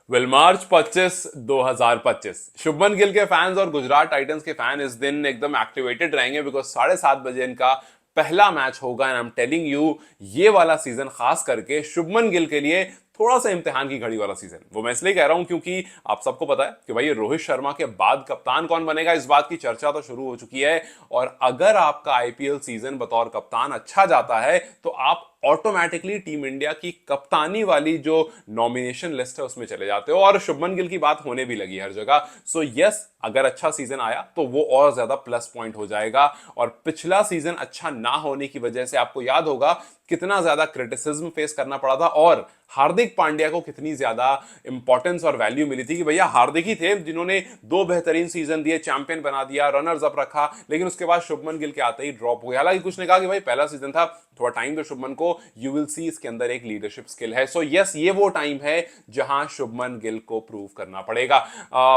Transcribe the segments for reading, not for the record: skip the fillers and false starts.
Well मार्च 25 2025 शुभमन गिल के fans और Gujarat Titans के फैन इस दिन एकदम एक्टिवेटेड रहेंगे बिकॉज 7:30 बजे इनका पहला मैच होगा and I am telling you ये वाला सीजन खास करके शुभमन गिल के लिए थोड़ा सा इम्तिहान की घड़ी वाला सीजन। वो मैं इसलिए कह रहा हूं क्योंकि आप सबको पता है कि भाई ये रोहित शर्मा के बाद कप्तान कौन बनेगा, इस बात की चर्चा तो शुरू हो चुकी है। और अगर आपका आईपीएल सीजन बतौर कप्तान अच्छा जाता है तो आप ऑटोमेटिकली टीम इंडिया की कप्तानी वाली जो नॉमिनेशन लिस्ट है उसमें चले जाते हो और शुभमन गिल की बात होने भी लगी हर जगह। सो यस, अगर अच्छा सीजन आया तो वो और ज्यादा प्लस पॉइंट हो जाएगा। और पिछला सीजन अच्छा ना होने की वजह से आपको याद होगा कितना ज्यादा क्रिटिसिज्म फेस करना पड़ा था और हार्दिक पांड्या को कितनी ज्यादा इंपॉर्टेंस और वैल्यू मिली थी कि भैया हार्दिक ही थे जिन्होंने दो बेहतरीन सीजन दिए, चैंपियन बना दिया, रनर्स अप रखा, लेकिन उसके बाद शुभमन गिल के आते ही ड्रॉप हो गया। हालांकि कुछ ने कहा कि भाई पहला सीजन था, थोड़ा टाइम दो शुभमन को, यू विल सी इसके अंदर एक लीडरशिप स्किल है। सो यस, ये वो टाइम है जहां शुभमन गिल को प्रूव करना पड़ेगा।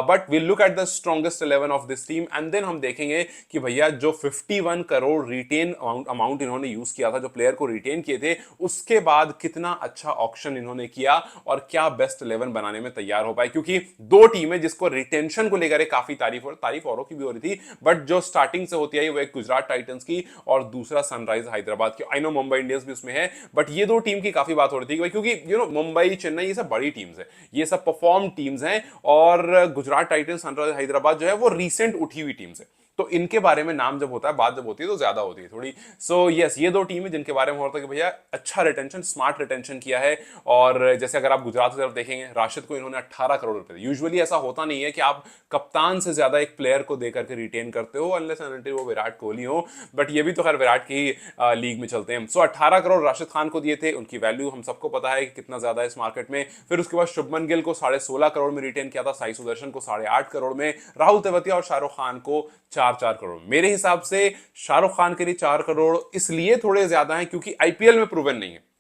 But will look at the strongest 11 of this team and then हम देखेंगे कि भैया जो 51 करोड़ रिटेन अमाउंट इन्होंने यूज किया था, जो प्लेयर को रिटेन किए थे, उसके बाद कितना अच्छा ऑक्शन इन्होंने किया और क्या बेस्ट 11 बनाने में तैयार हो पाए। क्योंकि दो टीमें जिसको रिटेंशन को लेकर काफी तारीफ औरों की भी हो रही थी, बट जो स्टार्टिंग से होती है वो एक गुजरात टाइटंस की और दूसरा सनराइज हैदराबाद की। आई नो मुंबई इंडियंस भी उसमें है, बट ये दो टीम की काफी बात हो रही थी भाई, क्योंकि मुंबई चेन्नई ये सब बड़ी टीम्स है, ये सब परफॉर्म टीम्स हैं और गुजरात टाइटंस सनराइज हैदराबाद जो है वो रिसेंट उठी हुई टीम्स है। तो इनके बारे में नाम जब होता है, बात जब होती है तो ज्यादा होती है थोड़ी। सो यस, ये दो टीम है जिनके बारे में हो रहा था कि भैया अच्छा रिटेंशन, स्मार्ट रिटेंशन किया है। और जैसे अगर आप गुजरात की तरफ देखेंगे, राशिद को इन्होंने 18 करोड़ रुपए दिए। यूजुअली ऐसा होता नहीं है कि आप कप्तान से ज्यादा एक प्लेयर को देकर के रिटेन करते हो, अनलेस एंड अनटिल वो विराट कोहली हो, बट ये भी तो खैर विराट की लीग में चलते हैं। सो 18 करोड़ राशिद खान को दिए थे, उनकी वैल्यू हम सबको पता है कि कितना ज्यादा है इस मार्केट में। फिर उसके बाद शुभमन गिल को 16.5 करोड़ में रिटेन किया था, साई सुदर्शन को 8.5 करोड़ में, राहुल तेवतिया और शाहरुख खान को 4-4 करोड़। मेरे हिसाब से शाहरुख खान के लिए 4 करोड़ इसलिए थोड़े ज्यादा हैं क्योंकि आईपीएल में प्रूवन नहीं है।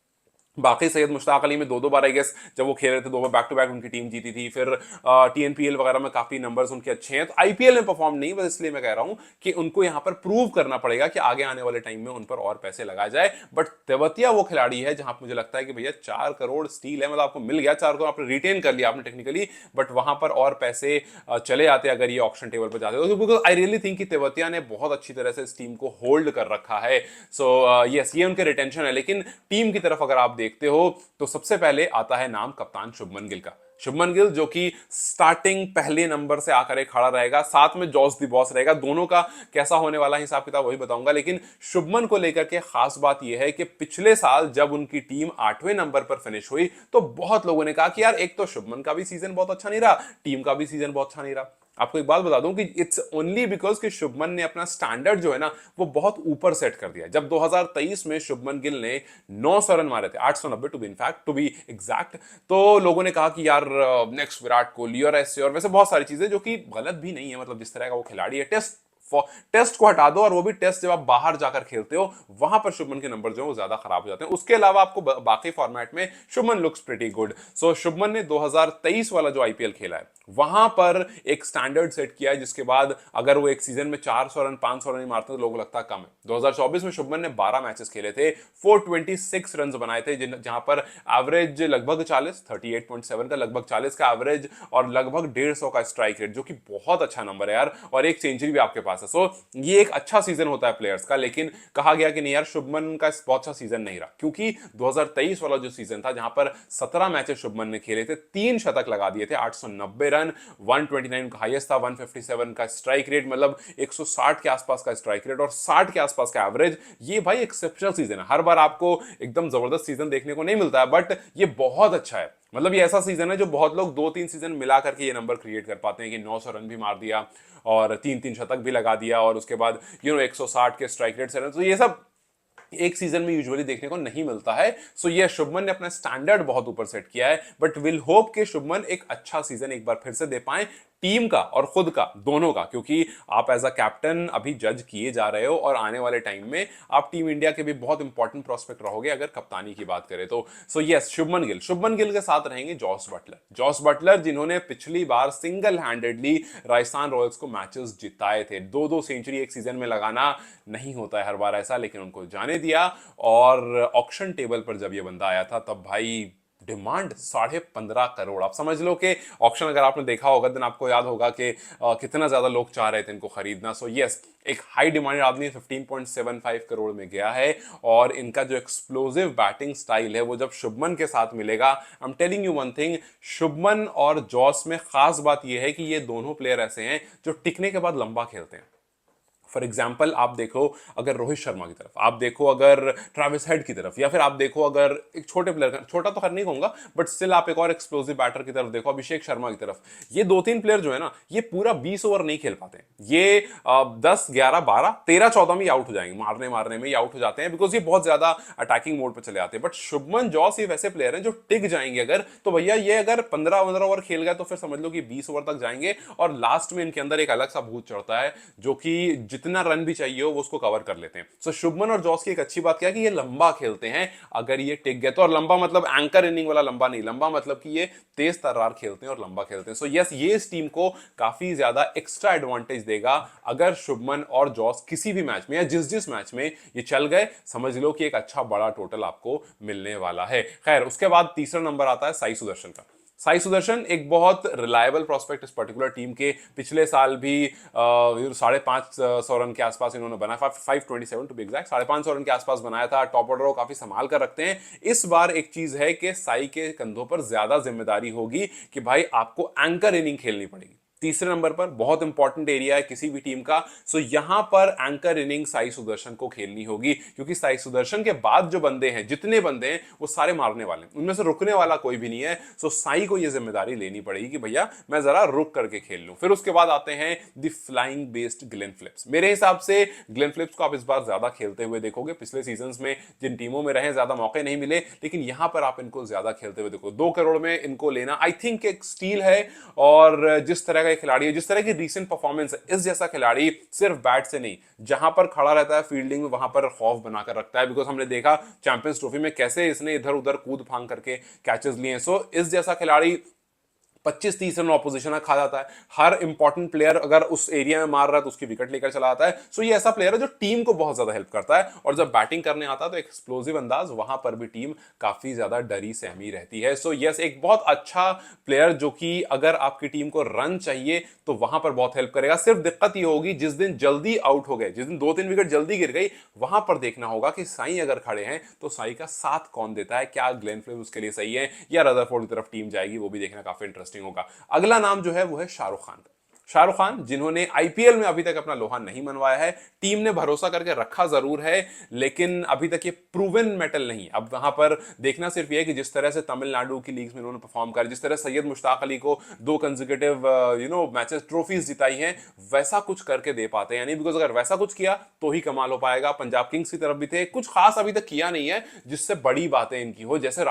बाकी सैयद मुश्ताक अली में दो दो बार आई गेस जब वो खेल रहे थे, दो बार बैक टू बैक उनकी टीम जीती थी। फिर टीएनपीएल वगैरह में काफी नंबर्स उनके अच्छे हैं, तो आईपीएल में परफॉर्म नहीं, बस इसलिए मैं कह रहा हूं कि उनको यहां पर प्रूव करना पड़ेगा कि आगे आने वाले टाइम में उन पर और पैसे लगाए जाए। बट तेवतिया वो खिलाड़ी है जहां मुझे लगता है कि भैया 4 करोड़ स्टील है, मतलब आपको मिल गया 4 करोड़, आपने रिटेन कर लिया आपने टेक्निकली, बट वहां पर और पैसे चले आते अगर ये ऑक्शन टेबल पर जाते तो, बिकॉज आई रियली थिंक कि तेवतिया ने बहुत अच्छी तरह से इस टीम को होल्ड कर रखा है। सो यस, ये उनके रिटेंशन है। लेकिन टीम की तरफ अगर आप देखते हो तो सबसे पहले आता है नाम कप्तान शुभमन गिल का। शुभमन गिल जो कि स्टार्टिंग पहले नंबर से आकर एक खड़ा रहेगा, साथ में जॉस दी बॉस रहेगा। दोनों का कैसा होने वाला हिसाब किताब वही बताऊंगा, लेकिन शुभमन को लेकर के खास बात यह है कि पिछले साल जब उनकी टीम 8वें नंबर पर फिनिश हुई तो बहुत लोगों ने कहा कि यार एक तो शुभमन का भी सीजन बहुत अच्छा नहीं रहा, टीम का भी सीजन बहुत अच्छा नहीं रहा। आपको एक बात बता दूं कि इट्स ओनली बिकॉज कि शुभमन ने अपना स्टैंडर्ड जो है ना वो बहुत ऊपर सेट कर दिया। जब 2023 में शुभमन गिल ने 900 रन मारे थे, 890 to be in fact, to be exact, तो लोगों ने कहा कि यार नेक्स्ट विराट कोहली और ऐसे और वैसे बहुत सारी चीजें जो कि गलत भी नहीं है, मतलब जिस तरह का वो खिलाड़ी है। टेस्ट को हटा दो, और वो भी टेस्ट जब आप बाहर जाकर खेलते हो वहां पर शुभमन के नंबर जो है वो ज्यादा खराब हो जाते हैं। उसके अलावा आपको बाकी फॉर्मेट में शुभमन लुक्स प्रीटी गुड। सो शुभमन ने 2023 वाला जो आईपीएल खेला है वहां पर एक स्टैंडर्ड सेट किया है, जिसके बाद अगर वो एक सीजन में 400 रन 500 रन मारते तो लोगों को लगता है कम है। 2024 में शुभमन ने 12 मैचेस खेले थे, 426 रन बनाए थे, जहां पर एवरेज लगभग 40, 38.7 का लगभग 40 का एवरेज और लगभग 150 का स्ट्राइक रेट, जो कि बहुत अच्छा नंबर है यार, और एक सेंचुरी भी आपके पास है। सो ये एक अच्छा सीजन होता है प्लेयर्स का। लेकिन कहा गया कि नहीं यार शुभमन का बहुत अच्छा सीजन नहीं रहा, क्योंकि 2023 वाला जो सीजन था जहां पर 17 मैचेस शुभमन ने खेले थे, 3 शतक लगा दिए थे, 890 रन, 129 का हाईएस्ट था, 157 का स्ट्राइक रेट, मतलब 160 के आसपास का स्ट्राइक रेट और 60 के आसपास का एवरेज। ये भाई एक्सेप्शनल सीजन है, हर बार आपको एकदम जबरदस्त सीजन देखने को नहीं मिलता है, बट ये बहुत अच्छा है। मतलब ये ऐसा सीजन है जो बहुत लोग 2-3 सीजन मिला करके ये नंबर क्रिएट कर पाते हैं कि 900 रन भी मार दिया और 3-3 शतक भी लगा दिया और उसके बाद 160 के स्ट्राइक रेट से रन। तो ये सब एक सीजन में यूजुअली देखने को नहीं मिलता है। सो ये शुभमन ने अपना स्टैंडर्ड बहुत ऊपर सेट किया है, बट विल होप कि शुभमन एक अच्छा सीजन एक बार फिर से दे पाए, टीम का और खुद का, दोनों का, क्योंकि आप एज अ कैप्टन अभी जज किए जा रहे हो और आने वाले टाइम में आप टीम इंडिया के भी बहुत इंपॉर्टेंट प्रोस्पेक्ट रहोगे अगर कप्तानी की बात करें तो। सो यस, शुभमन गिल के साथ रहेंगे जॉस बटलर जिन्होंने पिछली बार सिंगल हैंडेडली राजस्थान रॉयल्स को मैचेस जिताए थे। 2-2 सेंचुरी एक सीजन में लगाना नहीं होता है हर बार ऐसा, लेकिन उनको जाने दिया। और ऑक्शन टेबल पर जब ये बंदा आया था तब भाई डिमांड 15.5 करोड़। आप समझ लो कि ऑक्शन अगर आपने देखा होगा देन आपको याद होगा कि कितना ज्यादा लोग चाह रहे थे इनको खरीदना। सो यस, एक हाई डिमांड आदमी 15.75 करोड़ में गया है। और इनका जो एक्सप्लोसिव बैटिंग स्टाइल है वो जब शुभमन के साथ मिलेगा, I am telling you one thing, Shubman और जॉस में खास बात यह है कि ये दोनों प्लेयर ऐसे हैं जो टिकने के बाद लंबा खेलते हैं। फॉर एग्जाम्पल आप देखो अगर रोहित शर्मा की तरफ, आप देखो अगर ट्रेविस हेड की तरफ, या फिर आप देखो अगर एक छोटे प्लेयर, छोटा तो खैर नहीं कहूंगा बट स्टिल आप एक और एक्सप्लोसिव बैटर की तरफ देखो, अभिषेक शर्मा की तरफ। ये दो तीन प्लेयर जो है ना, ये पूरा 20 ओवर नहीं खेल पाते। ये 10 11 12 13 14 में आउट हो जाएंगे, मारने मारने में ही आउट हो जाते हैं, बिकॉज ये बहुत ज्यादा अटैकिंग मोड पर चले आते हैं। बट शुभमन जॉस ये वैसे प्लेयर हैं जो टिक जाएंगे अगर, तो भैया ये अगर 15 ओवर खेल गए तो फिर समझ लो कि 20 ओवर तक जाएंगे। और लास्ट में इनके अंदर एक अलग सा भूत चढ़ता है जो कि जितना रन भी चाहिए हो वो उसको कवर कर लेते हैं। सो शुभमन और जॉस की एक अच्छी बात क्या है कि ये लंबा खेलते हैं। अगर ये टिक गए तो, और लंबा मतलब एंकर इनिंग वाला लंबा नहीं, लंबा मतलब कि ये तेज तर्रार खेलते हैं और लंबा खेलते हैं। सो यस, ये इस टीम को काफी ज्यादा एक्स्ट्रा एडवांटेज देगा अगर शुभमन और जॉस किसी भी मैच में या जिस जिस मैच में ये चल गए, समझ लो कि एक अच्छा बड़ा टोटल आपको मिलने वाला है। खैर, उसके बाद तीसरा नंबर आता है साई सुदर्शन का। साई सुदर्शन एक बहुत रिलायबल प्रोस्पेक्ट इस पर्टिकुलर टीम के। पिछले साल भी 550 रन के आसपास इन्होंने बनाया, 527 टू बी एग्जैक्ट, 550 रन के आसपास बनाया था। टॉप ऑर्डर को काफी संभाल कर रखते हैं। इस बार एक चीज है कि साई के कंधों पर ज्यादा जिम्मेदारी होगी कि भाई आपको एंकर इनिंग खेलनी पड़ेगी। तीसरे नंबर पर बहुत इंपॉर्टेंट एरिया है किसी भी टीम का। सो यहां पर एंकर इनिंग साई सुदर्शन को खेलनी होगी, क्योंकि साई सुदर्शन के बाद जो बंदे हैं, जितने बंदे हैं वो सारे मारने वाले हैं, उनमें से रुकने वाला कोई भी नहीं है। सो साई को यह जिम्मेदारी लेनी पड़ेगी कि भैया मैं जरा रुक करके खेल लूं। फिर उसके बाद आते हैं the flying based Glenn Phillips. मेरे हिसाब से ग्लेन फिलिप्स को आप इस बार ज्यादा खेलते हुए देखोगे। पिछले सीजन में जिन टीमों में रहे ज्यादा मौके नहीं मिले, लेकिन यहां पर आप इनको ज्यादा खेलते हुए देखो। 2 करोड़ में इनको लेना आई थिंक एक स्टील है। और जिस तरह का खिलाड़ी है, जिस तरह की रीसेंट परफॉर्मेंस है, इस जैसा खिलाड़ी सिर्फ बैट से नहीं, जहां पर खड़ा रहता है फील्डिंग में वहां पर खौफ बनाकर रखता है। बिकॉज हमने देखा चैंपियंस ट्रॉफी में कैसे इसने इधर उधर कूद फांग करके कैचेस लिए हैं। सो इस जैसा खिलाड़ी 25-30 रन ऑपोजिशन खा जाता है। हर इंपॉर्टेंट प्लेयर अगर उस एरिया में मार रहा है तो उसकी विकेट लेकर चला आता है। सो ये ऐसा प्लेयर है जो टीम को बहुत ज्यादा हेल्प करता है। और जब बैटिंग करने आता है तो एक्सप्लोसिव अंदाज, वहां पर भी टीम काफी ज्यादा डरी सहमी रहती है। सो यस, एक बहुत अच्छा प्लेयर जो कि अगर आपकी टीम को रन चाहिए तो वहां पर बहुत हेल्प करेगा। सिर्फ दिक्कत ये होगी जिस दिन जल्दी आउट हो गए, जिस दिन 2-3 विकेट जल्दी गिर गई, वहां पर देखना होगा कि साई अगर खड़े हैं तो साई का साथ कौन देता है। क्या ग्लेन फिलिप्स उसके लिए सही है या रदरफोर्ड की तरफ टीम जाएगी, वो भी देखना काफी इंटरेस्टिंग होगा। अगला नाम जो है वो है शाहरुख खान का। शाहरुख खान जिन्होंने आईपीएल में अभी तक अपना लोहा नहीं मनवाया है। टीम ने भरोसा करके रखा जरूर है, लेकिन अभी तक ये प्रूवन मेटल नहीं। अब वहां पर देखना सिर्फ ये है कि जिस तरह से तमिलनाडु की लीग्स में उन्होंने परफॉर्म कर, जिस तरह सैयद मुश्ताक अली को 2 कंसेक्यूटिव मैचेस ट्रॉफीज जिताई हैं, वैसा कुछ करके दे पाते हैं नहीं। बिकॉज अगर वैसा कुछ किया तो ही कमाल हो पाएगा। पंजाब किंग्स की तरफ भी थे, कुछ खास अभी तक किया नहीं है जिससे बड़ी बातें इनकी हो, जैसे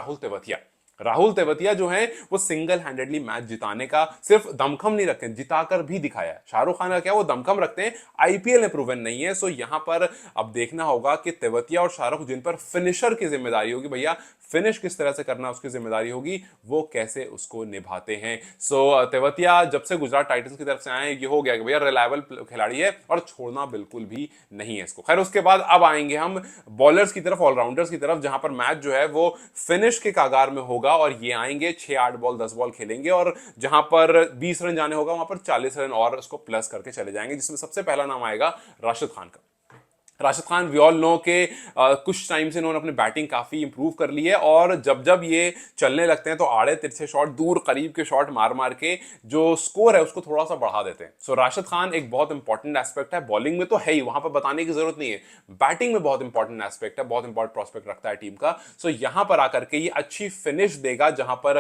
राहुल तेवतिया जो है वो सिंगल हैंडेडली मैच जिताने का सिर्फ दमखम नहीं रखते, जिताकर भी दिखाया है। शाहरुख खान का क्या, वो दमखम रखते हैं, आईपीएल में प्रूवन नहीं है। सो यहां पर अब देखना होगा कि तेवतिया और शाहरुख, जिन पर फिनिशर की जिम्मेदारी होगी, भैया फिनिश किस तरह से करना उसकी जिम्मेदारी होगी, वो कैसे उसको निभाते हैं। सो तेवतिया जब से गुजरात टाइटंस की तरफ से आए, ये हो गया कि भैया रिलायबल खिलाड़ी है और छोड़ना बिल्कुल भी नहीं है इसको। खैर, उसके बाद अब आएंगे हम बॉलर्स की तरफ, ऑलराउंडर्स की तरफ, जहां पर मैच जो है वो फिनिश के कागार में होगा। और ये आएंगे 6-8 बॉल 10 बॉल खेलेंगे, और जहां पर 20 रन जाने होगा वहां पर 40 रन और उसको प्लस करके चले जाएंगे, जिसमें सबसे पहला नाम आएगा राशिद खान का। Rashid Khan we all know के कुछ टाइम से इन्होंने अपनी बैटिंग काफी इंप्रूव कर ली है, और जब जब ये चलने लगते हैं तो आड़े तिरछे शॉट, दूर करीब के शॉट मार मार के जो स्कोर है उसको थोड़ा सा बढ़ा देते हैं। सो राशिद खान एक बहुत इंपॉर्टेंट एस्पेक्ट है। बॉलिंग में तो है ही, वहां पर बताने की जरूरत नहीं है, बैटिंग में बहुत इंपॉर्टेंट एस्पेक्ट है, बहुत इंपॉर्टेंट प्रोस्पेक्ट रखता है टीम का। सो यहां पर आकर के ये अच्छी फिनिश देगा, जहां पर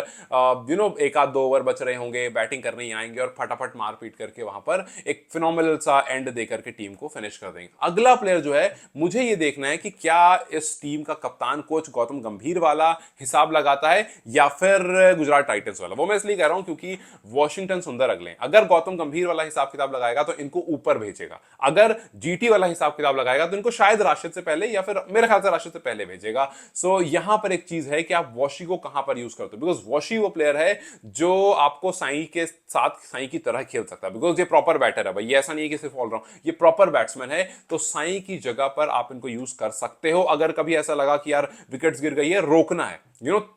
एक आध 2 ओवर बच रहे होंगे, बैटिंग करने ही आएंगे और फटाफट मार पीट करके वहां पर एक फिनोमिनल सा एंड देकर के टीम को फिनिश कर देंगे। अगला प्लेयर जो है, मुझे ये देखना है कि क्या इस टीम का कप्तान कोच गौतम गंभीर वाला हिसाब लगाता है या फिर गुजरात टाइटंस वाला। वो मैं इसलिए कह रहा हूं क्योंकि वॉशिंगटन सुंदर अगले, अगर गौतम गंभीर वाला हिसाब किताब लगाएगा तो इनको ऊपर भेजेगा, अगर जीटी वाला हिसाब किताब लगाएगा तो इनको शायद राशिद से पहले या फिर मेरे ख्याल से राशिद से पहले भेजेगा। सो यहां पर एक चीज है कि आप वॉशी को कहां पर यूज करते हो, बिकॉज वॉशी वो प्लेयर है जो आपको साई के साथ साई की तरह खेल सकता है, बिकॉज ये प्रॉपर बैटर है भाई, ये ऐसा नहीं है कि सिर्फ ऑलराउंड, ये प्रॉपर बैट्समैन है। तो साई की जगह पर आप इनको यूज कर सकते हो। अगर कभी ऐसा लगा कि यार विकेट्स गिर गई है, रोकना है,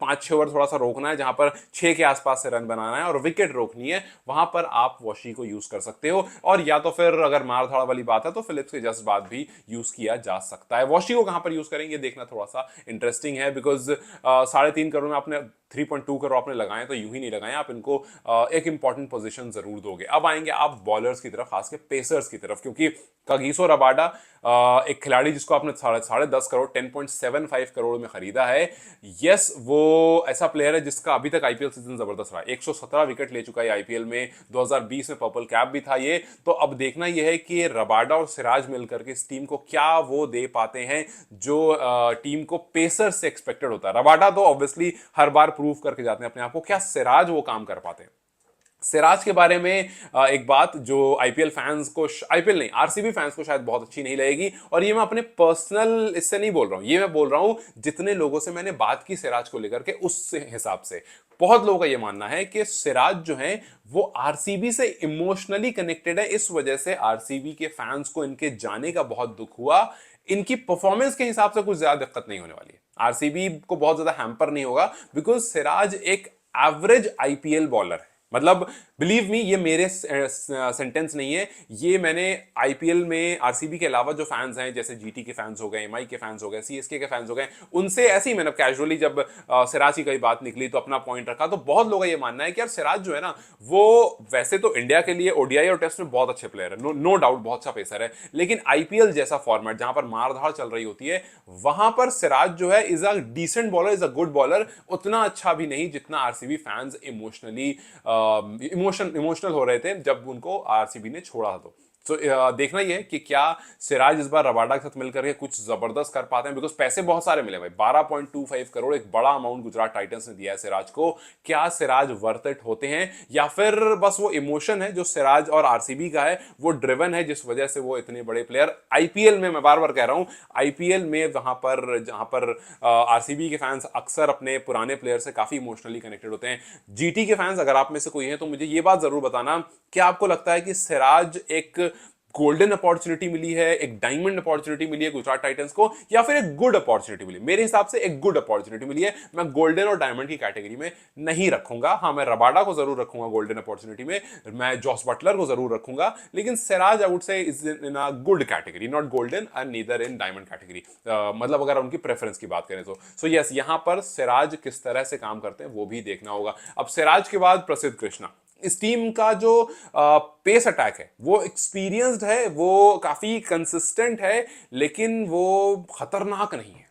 5-6 ओवर थोड़ा सा रोकना है, जहां पर 6 के आसपास से रन बनाना है और विकेट रोकनी है, वहां पर आप वॉशी को यूज कर सकते हो। और या तो फिर अगर मार धाड़ वाली बात है तो फिलिप्स के जस्ट बाद भी यूज किया जा सकता है। वॉशी को कहां पर यूज करेंगे देखना थोड़ा सा इंटरेस्टिंग है, बिकॉज 3.5 करोड़ में आपने 3.2 करोड़ आपने लगाए तो यूं ही नहीं लगाए, आप इनको एक इंपॉर्टेंट पोजीशन जरूर दोगे। अब आएंगे आप बॉलर्स की तरफ, खासकर पेसर्स की तरफ, क्योंकि कागिसो रबाडा एक खिलाड़ी जिसको आपने 10.5 करोड़ 10.75 करोड़ में खरीदा है। यस, वो ऐसा प्लेयर है जिसका अभी तक आईपीएल सीजन जबरदस्त रहा है, 117 विकेट ले चुका है आईपीएल में, 2020 में पर्पल कैप भी था ये। तो अब देखना यह है कि रबाडा और सिराज मिलकर के इस टीम को क्या वो दे पाते हैं जो टीम को पेसर से एक्सपेक्टेड होता है। रबाडा तो ऑब्वियसली हर बार प्रूव करके जाते हैं अपने आप को, क्या सिराज वो काम कर पाते हैं। सिराज के बारे में एक बात जो आईपीएल फैंस को, आईपीएल नहीं, आरसीबी फैंस को शायद बहुत अच्छी नहीं लगेगी, और ये मैं अपने पर्सनल इससे नहीं बोल रहा हूं, ये मैं बोल रहा हूं जितने लोगों से मैंने बात की सिराज को लेकर के उस हिसाब से। बहुत लोगों का ये मानना है कि सिराज जो है वो आरसीबी से इमोशनली कनेक्टेड है, इस वजह से आरसीबी के फैंस को इनके जाने का बहुत दुख हुआ। इनकी परफॉर्मेंस के हिसाब से कुछ ज्यादा दिक्कत नहीं होने वाली है, आरसीबी को बहुत ज्यादा हैम्पर नहीं होगा, बिकॉज सिराज एक एवरेज आईपीएल बॉलर है। मतलब बिलीव मी, ये मेरे सेंटेंस नहीं है, ये मैंने आईपीएल में आरसीबी के अलावा जो फैंस हैं, जैसे जीटी के फैंस हो गए, एमआई के फैंस हो गए, सीएसके के फैंस हो गए, उनसे ऐसे ही मैंने कैजुअली जब सिराज की कई बात निकली तो अपना पॉइंट रखा। तो बहुत लोगों का ये मानना है कि यार सिराज जो है ना, वो वैसे तो इंडिया के लिए ओडीआई और टेस्ट में बहुत अच्छे प्लेयर है, नो डाउट बहुत अच्छा पेसर है, लेकिन आईपीएल जैसा फॉर्मेट जहां पर मारधाड़ चल रही होती है, वहां पर सिराज जो है is a decent bowler, is a good bowler, उतना अच्छा भी नहीं जितना आरसीबी फैंस इमोशनली इमोशनल हो रहे थे जब उनको आरसीबी ने छोड़ा था। तो देखना यह है कि क्या सिराज इस बार रबाडा के साथ मिलकर के कुछ जबरदस्त कर पाते हैं, बिकॉज पैसे बहुत सारे मिले भाई, 12.25 करोड़ एक बड़ा अमाउंट गुजरात टाइटंस ने दिया है सिराज को। क्या सिराज वर्थ इट होते हैं, या फिर बस वो इमोशन है जो सिराज और आरसीबी का है, वो ड्रिवन है जिस वजह से वो इतने बड़े प्लेयर आईपीएल में, मैं बार बार कह रहा हूं, आईपीएल में वहां पर जहां पर आरसीबी के फैंस अक्सर अपने पुराने प्लेयर से काफी इमोशनली कनेक्टेड होते हैं। जीटी के फैंस अगर आप में से कोई है तो मुझे ये बात जरूर बताना, क्या आपको लगता है कि सिराज एक गोल्डन अपॉर्चुनिटी मिली है, एक डायमंड अपॉर्चुनिटी मिली है गुजरात टाइटंस को, या फिर एक गुड अपॉर्चुनिटी मिली? मेरे हिसाब से एक गुड अपॉर्चुनिटी मिली है। मैं गोल्डन और डायमंड की कैटेगरी में नहीं रखूंगा। हाँ, मैं रबाडा को जरूर रखूंगा गोल्डन अपॉर्चुनिटी में, मैं जॉस बटलर को जरूर रखूंगा, लेकिन Siraj I would say is in a good category, not golden and neither in diamond category. मतलब अगर उनकी प्रेफरेंस की बात करें तो सो यस, यहां पर सिराज किस तरह से काम करते हैं वो भी देखना होगा। अब सिराज के बाद प्रसिद्ध कृष्णा, इस टीम का जो पेस अटैक है वो एक्सपीरियंस्ड है, वो काफी कंसिस्टेंट है, लेकिन वो खतरनाक नहीं है।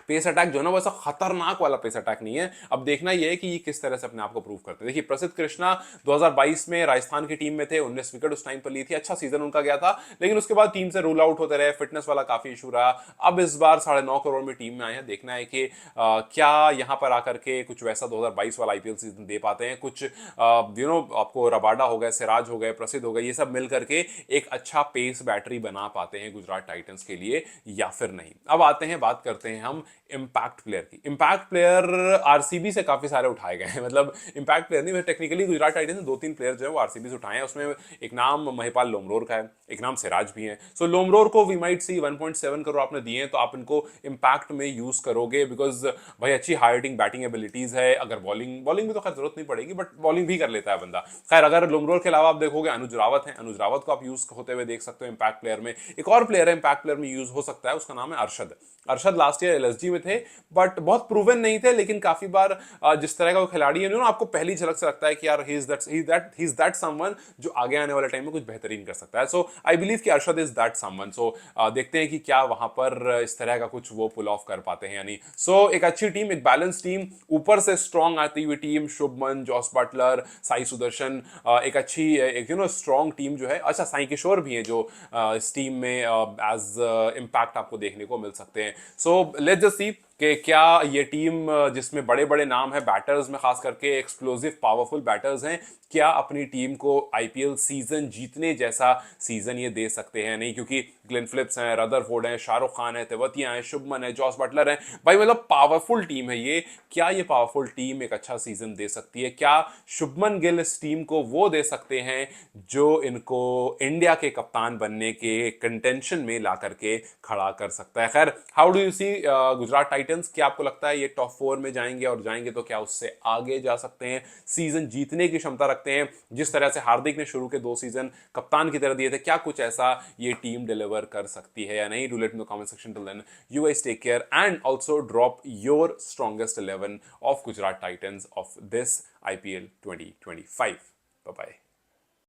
पेस अटैक जो है ना वैसा खतरनाक वाला पेस अटैक नहीं है। अब देखना यह है कि ये किस तरह से अपने आप को प्रूव करते हैं। देखिए, प्रसिद्ध कृष्णा 2022 में राजस्थान की टीम में थे, 19 विकेट उस टाइम पर ली थी, अच्छा सीजन उनका गया था, लेकिन उसके बाद टीम से रूल आउट होते रहे, फिटनेस वाला काफी इशू रहा। अब इस बार 9.5 करोड़ में टीम में आए हैं, देखना है कि क्या यहां पर आकर के कुछ वैसा 2022 वाला आईपीएल सीजन दे पाते हैं। कुछ आपको रबाडा हो गए, सिराज हो गए, प्रसिद्ध हो गए, ये सब मिल करके एक अच्छा पेस बैटरी बना पाते हैं गुजरात टाइटंस के लिए या फिर नहीं। अब आते हैं, बात करते हैं हम इंपैक्ट प्लेयर की। इंपैक्ट प्लेयर आरसीबी से काफी सारे उठाए गए हैं, मतलब इंपैक्ट प्लेयर नहीं, टेक्निकली गुजरात टाइटंस ने 2-3 प्लेयर जो है वो आरसीबी से उठाए हैं। उसमें एक नाम महिपाल लोमरोर का है, एक नाम सिराज भी है। सो लोमरोर को वी माइट सी 1.7 करोड़ आपने दिए हैं तो आप इनको इंपैक्ट में यूज करोगे, बिकॉज भाई अच्छी हार्डिंग बैटिंग एबिलिटीज है। अगर बॉलिंग में तो खैर जरूरत नहीं पड़ेगी, बट बॉलिंग भी कर लेता है बंदा। खैर, अगर लोमरोर के अलावा आप देखोगे अनुज रावत है, अनुज रावत को आप यूज होते हुए देख सकते हो इंपैक्ट प्लेयर में। एक और प्लेयर है इंपैक्ट प्लेयर में यूज हो सकता है, उसका नाम है Arshad. Arshad last year LSG में थे, बट बहुत प्रूवन नहीं थे, लेकिन काफी बार जिस तरह का वो खिलाड़ी है ना, आपको पहली झलक से लगता है कि यार ही इज दैट समवन जो आगे आने वाले टाइम में कुछ बेहतरीन कर सकता है। सो आई बिलीव कि अरशद इज दैट समवन। सो देखते हैं कि क्या वहां पर इस तरह का कुछ वो पुल ऑफ कर पाते हैं यानी। सो एक अच्छी टीम, एक बैलेंस टीम, ऊपर से स्ट्रॉन्ग आती हुई team, Shubman, Jos Buttler, Sai Sudharsan, एक अच्छी एक स्ट्रॉन्ग टीम जो है। अच्छा, साई किशोर भी है जो इस टीम में एज इम्पैक्ट आपको देखने को मिल सकते हैं। सो लेट्स जस्ट सी कि क्या ये टीम जिसमें बड़े बड़े नाम है बैटर्स में, खास करके एक्सप्लोसिव पावरफुल बैटर्स हैं, क्या अपनी टीम को आईपीएल सीजन जीतने जैसा सीजन ये दे सकते हैं? नहीं, क्योंकि ग्लेन फिलिप्स हैं, रदरफोर्ड हैं, शाहरुख खान है, तेवतिया हैं, शुभमन है, जॉस बटलर हैं, भाई मतलब पावरफुल टीम है ये। क्या ये पावरफुल टीम एक अच्छा सीजन दे सकती है? क्या शुभमन गिल इस टीम को वो दे सकते हैं जो इनको इंडिया के कप्तान बनने के कंटेंशन में ला करके खड़ा कर सकता है? खैर, how do you see Gujarat Titans? क्या आपको लगता है ये टॉप 4 में जाएंगे, और जाएंगे तो क्या उससे आगे जा सकते हैं, सीजन जीतने की क्षमता रखते हैं? जिस तरह से हार्दिक ने शुरू के 2 सीजन कप्तान की तरह दिए थे, क्या कुछ ऐसा ये टीम डिलीवर कर सकती है या नहीं? Do let in the comment section. Till then, you guys take care and also drop your strongest 11 of Gujarat Titans of this IPL 2025. Bye bye.